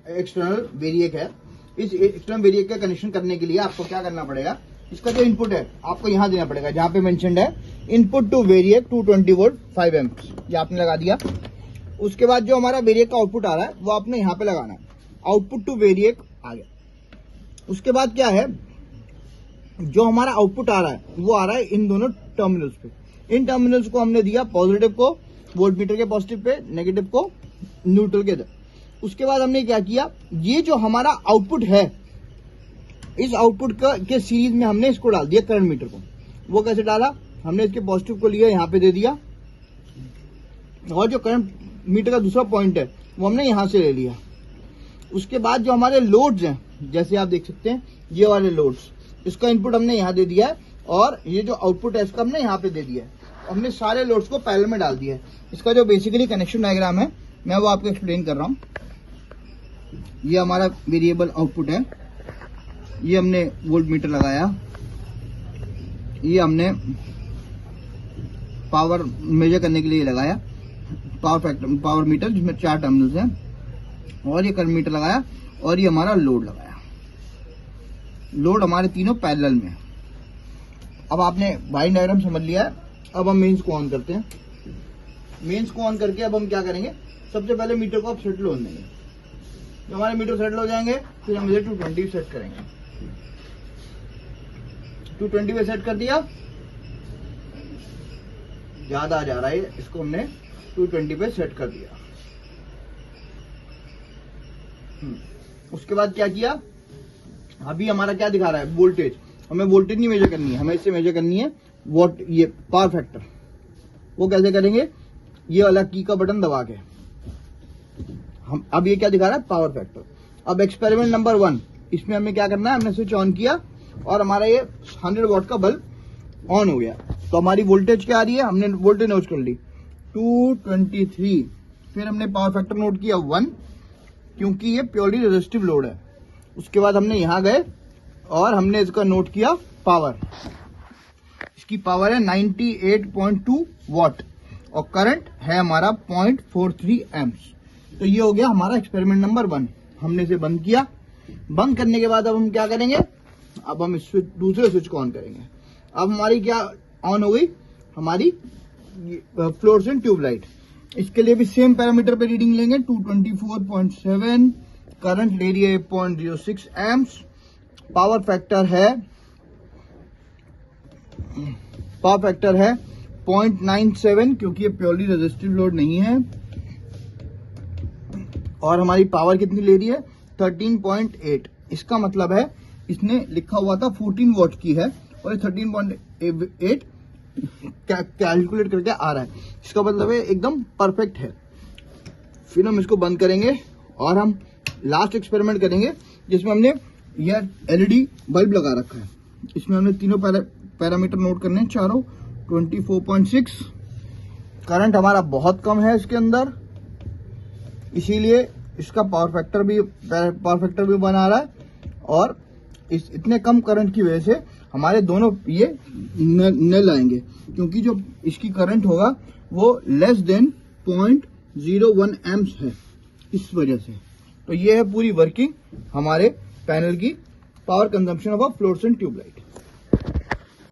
External variac है। इस external variac का कनेक्शन करने के लिए आपको क्या करना पड़ेगा, इसका जो इनपुट है आपको यहाँ देना पड़ेगा, जहाँ पे मेंशन्ड है input to variac 220 volt 5 amp, ये आपने लगा दिया। उसके बाद जो हमारा वेरिएक का आउटपुट आ रहा है वो आपने यहाँ पे लगाना है, आउटपुट टू वेरिएक आ गया। उसके बाद क्या है, जो हमारा आउटपुट आ रहा है वो आ रहा है इन दोनों टर्मिनल्स पे। इन टर्मिनल्स को हमने दिया पॉजिटिव को वोल्टमीटर के पॉजिटिव पे, नेगेटिव को न्यूट्रल के इधर। उसके बाद हमने क्या किया, ये जो हमारा आउटपुट है इस आउटपुट के सीरीज में हमने इसको डाल दिया करंट मीटर को। वो कैसे डाला, हमने इसके पॉजिटिव को लिया यहाँ पे दे दिया, और जो करंट मीटर का दूसरा पॉइंट है वो हमने यहाँ से ले लिया। उसके बाद जो हमारे लोड्स हैं, जैसे आप देख सकते हैं ये वाले लोड्स, इसका इनपुट हमने यहाँ दे दिया है, और ये जो आउटपुट है इसका हमने यहाँ पे दे दिया है। हमने सारे लोड्स को पैरेलल में डाल दिया है। इसका जो बेसिकली कनेक्शन डायग्राम है मैं वो आपको एक्सप्लेन कर रहा हूँ। ये हमारा वेरिएबल आउटपुट है, ये हमने वोल्ट मीटर लगाया, ये हमने पावर मेजर करने के लिए लगाया, पावर मीटर जिसमें 4 टर्मिनल्स हैं, और ये करंट मीटर लगाया, और ये हमारा लोड लगाया। लोड हमारे तीनों पैरेलल में है। अब आपने वायरिंग डायग्राम समझ लिया है। अब हम मेंस को ऑन करते हैं। मेंस को ऑन करके अब हम क्या करेंगे, सबसे पहले मीटर को आप सेटल होने देंगे। जब हमारे मीटर सेटल हो जाएंगे फिर हम इसे 220 सेट करेंगे। 220 पे सेट कर दिया, ज्यादा आ जा रहा है, इसको हमने 220 पे सेट कर दिया। उसके बाद क्या किया, अभी हमारा क्या दिखा रहा है, वोल्टेज। हमें वोल्टेज नहीं मेजर करनी है, हमें इससे मेजर करनी है वॉट, ये पावर फैक्टर। वो कैसे करेंगे, ये वाला की का बटन दबा के। हम अब ये क्या दिखा रहा है, पावर फैक्टर। अब एक्सपेरिमेंट नंबर 1, इसमें हमें क्या करना है, हमने स्विच ऑन किया और हमारा ये 100 वॉट का बल्ब ऑन हो गया। तो हमारी वोल्टेज क्या आ रही है, हमने वोल्टेज नोट कर ली 223। फिर हमने पावर फैक्टर नोट किया 1, क्योंकि ये प्योरली रेजिस्टिव लोड है। उसके बाद हमने यहां गए और हमने इसका नोट किया पावर। इसकी पावर है 98.2 वॉट और करंट है हमारा 0.43 एम्प्स। तो ये हो गया हमारा एक्सपेरिमेंट नंबर 1। हमने इसे बंद किया। बंद करने के बाद अब हम क्या करेंगे, अब हम इस दूसरे स्विच को ऑन करेंगे। अब हमारी क्या ऑन हो गई, हमारी फ्लोरेसेंट ट्यूबलाइट। इसके लिए भी सेम पैरामीटर पे रीडिंग लेंगे, 224.7, करंट ले रही है 0.06 एम्प्स। पावर फैक्टर है 0.97, क्योंकि ये प्योरली रेजिस्टिव लोड नहीं है। और हमारी पावर कितनी ले रही है, 13.8। इसका मतलब है इसने लिखा हुआ था 14 वॉट की है और ये 13.8 कैलकुलेट करके आ रहा है। इसका मतलब है एकदम परफेक्ट है। फिर हम इसको बंद करेंगे और हम लास्ट एक्सपेरिमेंट करेंगे, जिसमें हमने यह एलईडी बल्ब लगा रखा है। इसमें हमने तीनों पैरामीटर नोट करने हैं, चारों। 24.6, करंट हमारा बहुत कम है इसके अंदर, इसीलिए इसका पावर फैक्टर भी बना रहा है। और इस इतने कम करंट की वजह से हमारे दोनों ये नल आएंगे, क्योंकि जो इसकी करंट होगा वो लेस देन 0.01 एम्प्स है, इस वजह से। तो ये है पूरी वर्किंग हमारे पैनल की, power consumption of a fluorescent tubelight.